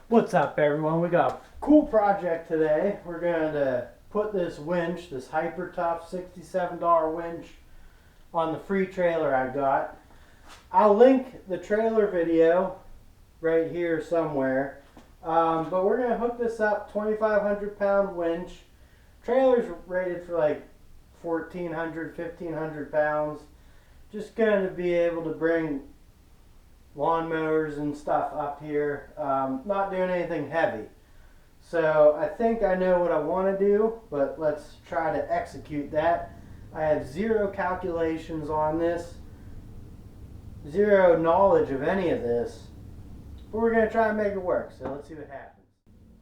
What's up, everyone? We got a cool project today. We're going to put this winch, this hyper tough $67 winch, on the free trailer I got. I'll link the trailer video right here somewhere. But we're going to hook this up, 2,500 pound winch. Trailer's rated for like 1,400, 1,500 pounds. Just going to be able to bring lawnmowers and stuff up here, not doing anything heavy. So I think I know what I want to do, but let's try to execute that. I have zero calculations on this, zero knowledge of any of this, but we're going to try and make it work. So let's see what happens.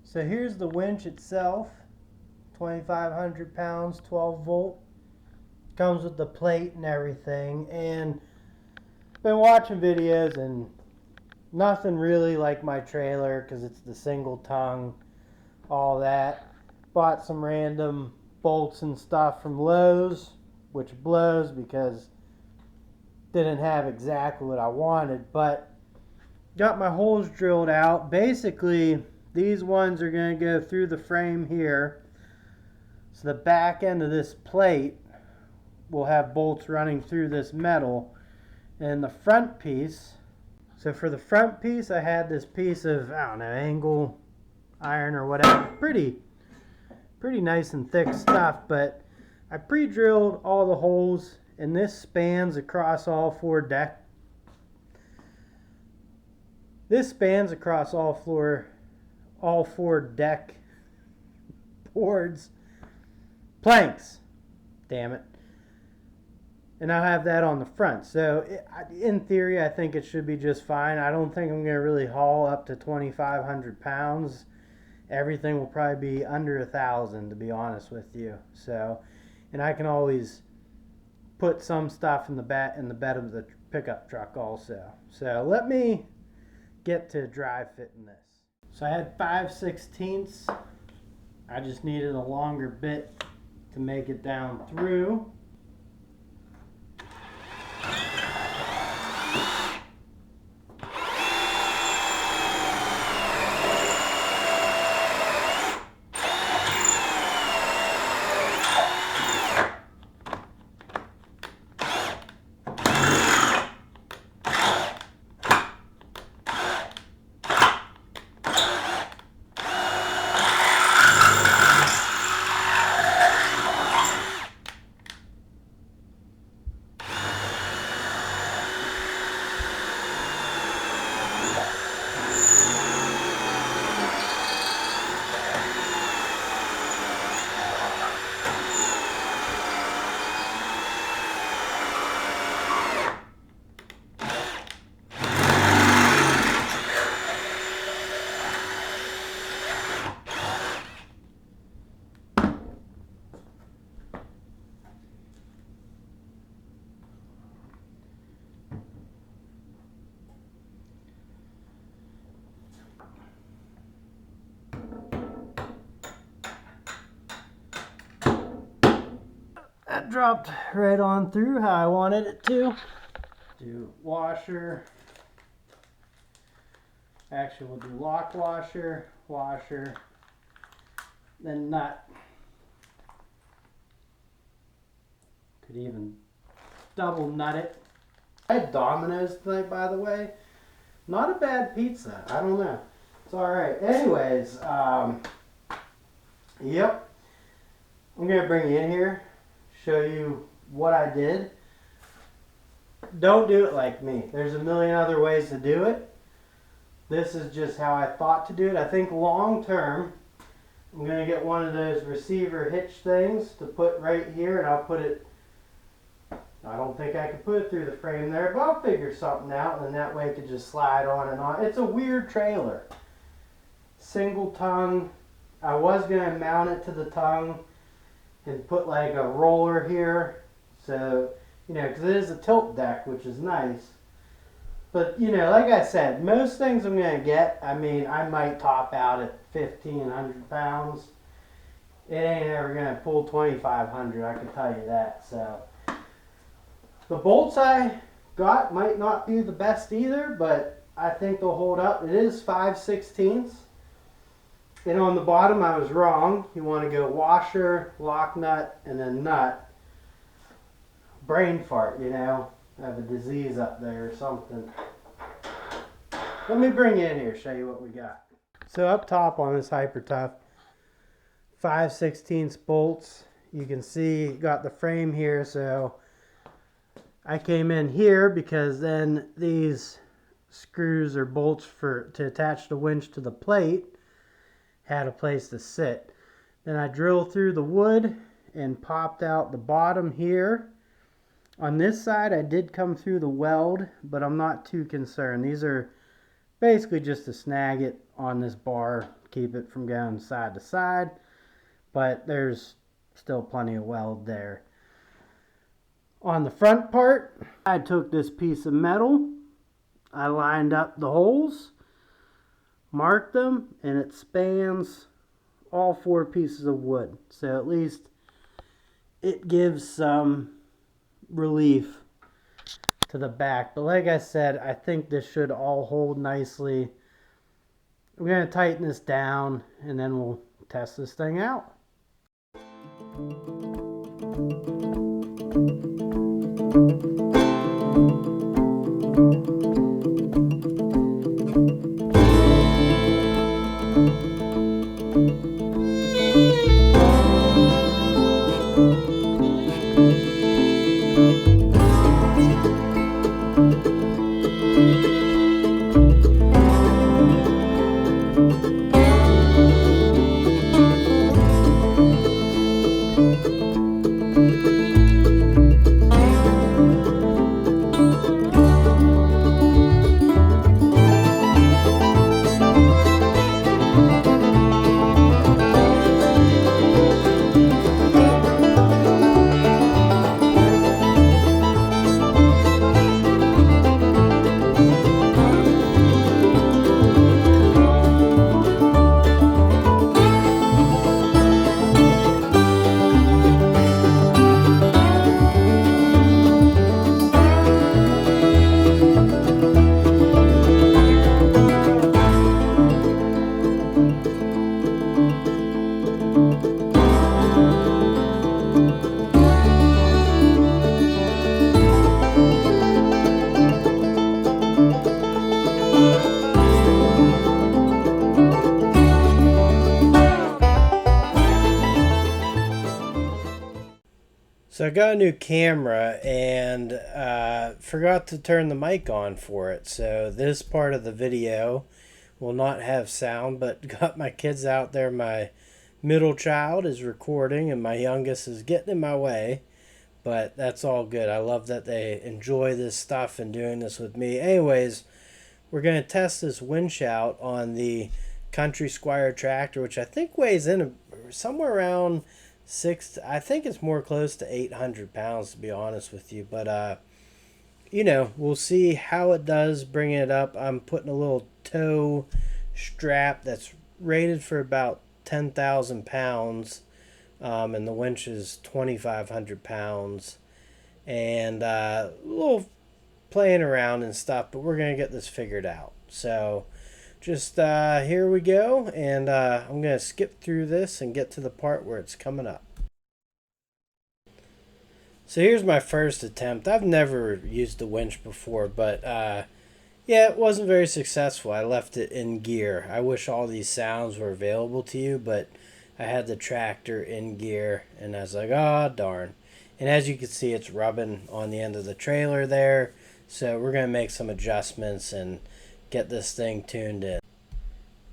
So here's the winch itself, 2,500 pounds, 12 volt. Comes with the plate and everything, and been watching videos and nothing really like my trailer because it's the single tongue, all that. Bought some random bolts and stuff from Lowe's, which blows because didn't have exactly what I wanted, but got my holes drilled out. Basically, these ones are going to go through the frame here. So the back end of this plate will have bolts running through this metal. And the front piece, so for the front piece I had this piece of, I don't know, angle iron or whatever, pretty nice and thick stuff, but I pre-drilled all the holes, and this spans across all four deck boards, planks, damn it. And I'll have that on the front. So in theory, I think it should be just fine. I don't think I'm going to really haul up to 2,500 pounds. Everything will probably be under 1,000, to be honest with you. So, and I can always put some stuff in the bed of the pickup truck also. So let me get to dry fitting this. So I had 5/16. I just needed a longer bit to make it down through. That dropped right on through how I wanted it to. Do washer. Actually, we'll do lock washer, then nut. Could even double nut it. I had Domino's tonight, by the way. Not a bad pizza. I don't know. It's alright. Anyways, yep. I'm going to bring you in here, show you what I did. Don't do it like me. There's a million other ways to do it. This is just how I thought to do it. I think long term, I'm going to get one of those receiver hitch things to put right here, and I'll put it, I don't think I could put it through the frame there, but I'll figure something out, and that way it could just slide on and on. It's a weird trailer. Single tongue. I was going to mount it to the tongue and put like a roller here, so, you know, because it is a tilt deck, which is nice. But, you know, like I said, most things I'm going to get, I mean, I might top out at 1,500 pounds. It ain't ever going to pull 2,500, I can tell you that. So, the bolts I got might not be the best either, but I think they'll hold up. It is 5/16. And on the bottom, I was wrong. You want to go washer, lock nut, and then nut. Brain fart, you know. I have a disease up there or something. Let me bring you in here, show you what we got. So up top on this Hyper Tough, 5/16 bolts. You can see got the frame here, so I came in here because then these screws or bolts to attach the winch to the plate had a place to sit. Then I drilled through the wood and popped out the bottom here. On this side I did come through the weld, but I'm not too concerned. These are basically just to snag it on this bar, keep it from going side to side, but there's still plenty of weld there. On the front part, I took this piece of metal, I lined up the holes, marked them, and it spans all 4 pieces of wood. So at least it gives some relief to the back. But like I said, I think this should all hold nicely. We're going to tighten this down and then we'll test this thing out. So I got a new camera and forgot to turn the mic on for it. So this part of the video will not have sound, but got my kids out there. My middle child is recording and my youngest is getting in my way. But that's all good. I love that they enjoy this stuff and doing this with me. Anyways, we're going to test this winch out on the Country Squire tractor, which I think weighs in somewhere around I think it's more close to 800 pounds, to be honest with you. But, you know, we'll see how it does bringing it up. I'm putting a little tow strap that's rated for about 10,000 pounds. And the winch is 2,500 pounds. And a little playing around and stuff, but we're going to get this figured out. So just here we go, and I'm going to skip through this and get to the part where it's coming up. So here's my first attempt. I've never used the winch before, but yeah, it wasn't very successful. I left it in gear. I wish all these sounds were available to you, but I had the tractor in gear, and I was like, oh, darn. And as you can see, it's rubbing on the end of the trailer there, so we're going to make some adjustments and get this thing tuned in.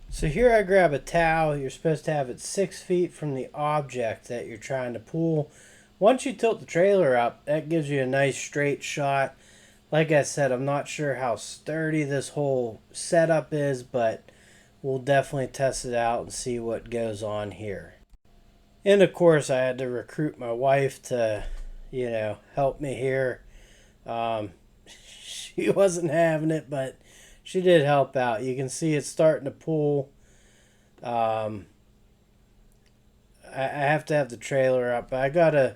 So here I grab a towel. You're supposed to have it 6 feet from the object that you're trying to pull. Once you tilt the trailer up, that gives you a nice straight shot. Like I said, I'm not sure how sturdy this whole setup is, but we'll definitely test it out and see what goes on here. And of course, I had to recruit my wife to, you know, help me here. She wasn't having it, but she did help out. You can see it's starting to pull. I have to have the trailer up, but I gotta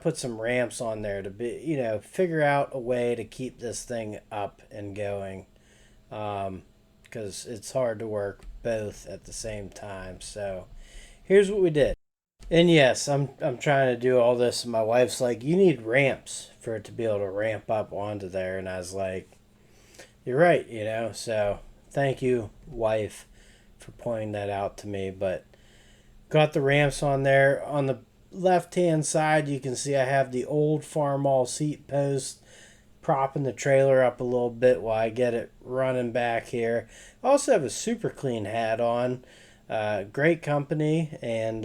put some ramps on there to be, you know, figure out a way to keep this thing up and going. because it's hard to work both at the same time. So here's what we did. And yes, I'm trying to do all this, and my wife's like, "You need ramps for it to be able to ramp up onto there." And I was like, "You're right, you know." So thank you, wife, for pointing that out to me. But got the ramps on there. On the left hand side, you can see I have the old Farmall seat post propping the trailer up a little bit while I get it running back here. I also have a Super Clean hat on. Great company, and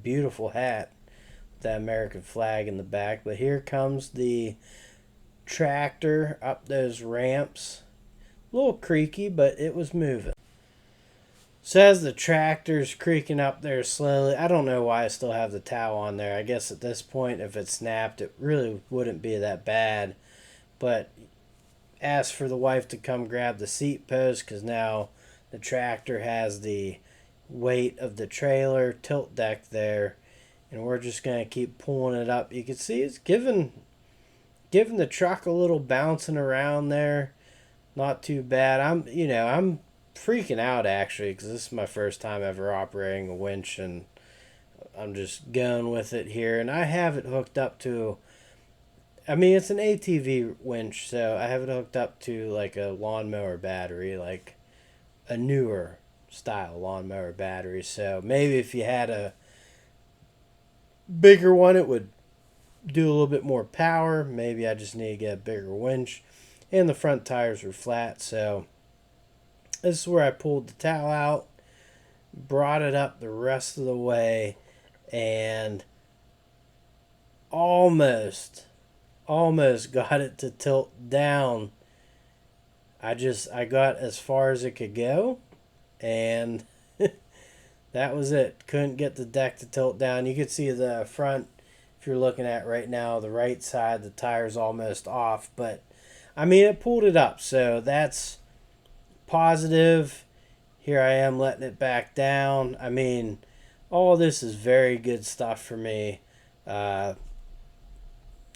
beautiful hat with that American flag in the back. But here comes the tractor up those ramps. A little creaky, but it was moving. So as the tractor's creaking up there slowly, I don't know why I still have the towel on there. I guess at this point, if it snapped, it really wouldn't be that bad. But asked for the wife to come grab the seat post because now the tractor has the weight of the trailer tilt deck there, and we're just going to keep pulling it up. You can see it's giving the truck a little bouncing around there. Not too bad. I'm freaking out actually because this is my first time ever operating a winch, and I'm just going with it here. And I have it hooked up to, it's an ATV winch, so I have it hooked up to like a lawnmower battery, like a newer style lawnmower battery. So maybe if you had a bigger one, it would do a little bit more power. Maybe I just need to get a bigger winch. And the front tires were flat, so this is where I pulled the towel out, brought it up the rest of the way, and almost got it to tilt down. I got as far as it could go, and that was it. Couldn't get the deck to tilt down. You could see the front, if you're looking at right now, the right side, the tire's almost off, but it pulled it up, so that's positive. Here I am letting it back down. All this is very good stuff for me.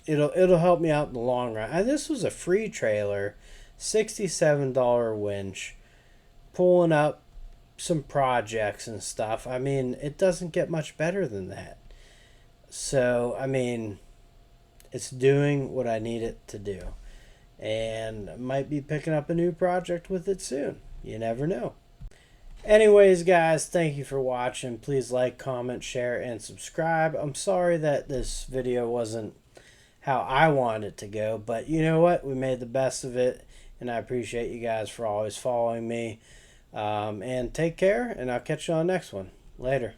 It'll help me out in the long run. This was a free trailer, $67 winch, pulling up some projects and stuff. It doesn't get much better than that. So, it's doing what I need it to do. And might be picking up a new project with it soon. You never know. Anyways, guys, thank you for watching. Please like, comment, share, and subscribe. I'm sorry that this video wasn't how I wanted it to go, but you know what? We made the best of it, and I appreciate you guys for always following me. And take care, and I'll catch you on the next one. Later.